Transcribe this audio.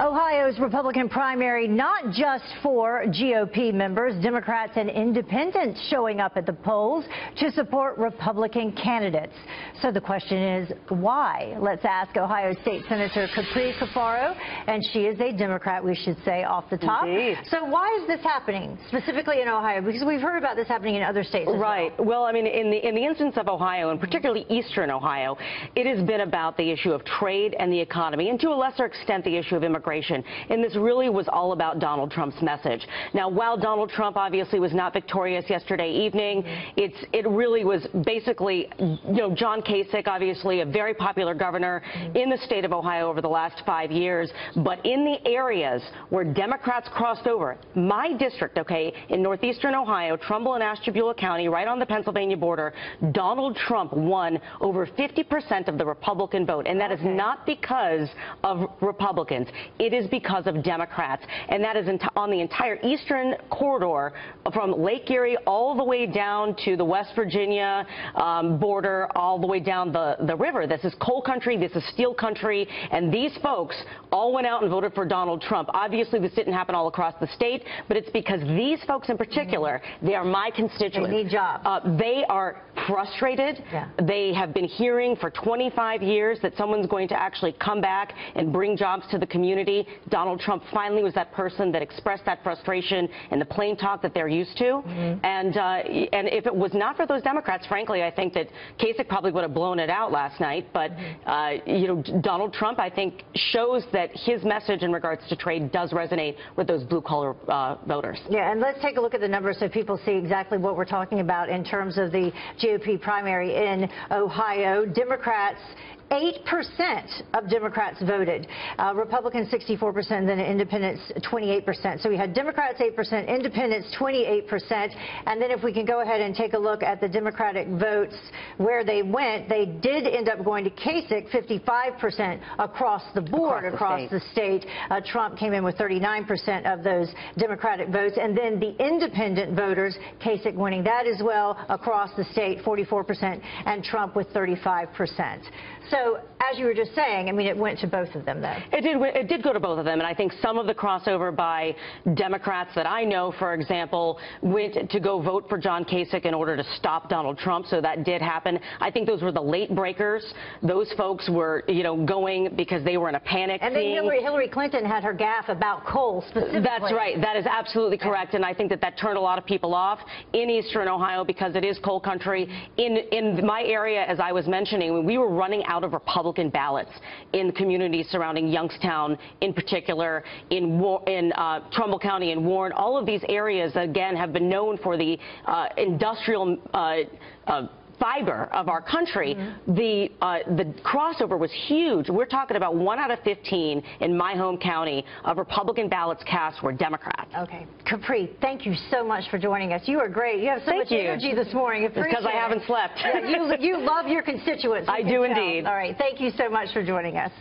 Ohio's Republican primary, not just for GOP members, Democrats and independents showing up at the polls to support Republican candidates. So the question is, why? Let's ask Ohio State Senator Capri Cafaro, and she is a Democrat, we should say, off the top. Indeed. So why is this happening, specifically in Ohio? Because we've heard about this happening in other states as right. Well, I mean, in the instance of Ohio, and particularly eastern Ohio, it has been about the issue of trade and the economy, and to a lesser extent, the issue of immigration. And this really was all about Donald Trump's message. Now, while Donald Trump obviously was not victorious yesterday evening, it really was basically, John Kasich, obviously a very popular governor in the state of Ohio over the last 5 years. But in the areas where Democrats crossed over, my district, okay, in northeastern Ohio, Trumbull and Ashtabula County, right on the Pennsylvania border, Donald Trump won over 50% of the Republican vote. And that is not because of Republicans. It is because of Democrats, and that is on the entire eastern corridor from Lake Erie all the way down to the West Virginia border, all the way down the river. This is coal country, this is steel country, and these folks all went out and voted for Donald Trump. Obviously, this didn't happen all across the state, but it's because these folks in particular, they are my constituents. They need jobs. They are frustrated. Yeah. They have been hearing for 25 years that someone's going to actually come back and bring jobs to the community. Donald Trump finally was that person that expressed that frustration and the plain talk that they're used to. And if it was not for those Democrats, frankly, I think that Kasich probably would have blown it out last night. But Donald Trump, I think, shows that his message in regards to trade does resonate with those blue-collar voters. Yeah, and let's take a look at the numbers so people see exactly what we're talking about in terms of the GOP primary in Ohio. Democrats, 8% of Democrats voted. Republicans 64%, then independents 28%. So we had Democrats 8%, independents 28%. And then if we can go ahead and take a look at the Democratic votes where they went, they did end up going to Kasich 55% across the board, across the state. Trump came in with 39% of those Democratic votes. And then the independent voters, Kasich winning that as well across the state, 44%, and Trump with 35%. So, as you were just saying, I mean, it went to both of them, though. It did go to both of them, and I think some of the crossover by Democrats that I know, for example, went to go vote for John Kasich in order to stop Donald Trump, so that did happen. I think those were the late breakers. Those folks were, going because they were in a panic. And then Hillary Clinton had her gaffe about coal specifically. That's right. That is absolutely correct, and I think that turned a lot of people off in eastern Ohio because it is coal country. In my area, as I was mentioning, we were running out of Republican ballots in communities surrounding Youngstown, in particular, in Trumbull County and Warren. All of these areas, again, have been known for the industrial fiber of our country. The crossover was huge. We're talking about 1 out of 15 in my home county of Republican ballots cast were Democrats. Okay. Capri, thank you so much for joining us. You are great. You have so much energy this morning. It's because I haven't slept. Yeah, you love your constituents. I do indeed. All right. Thank you so much for joining us.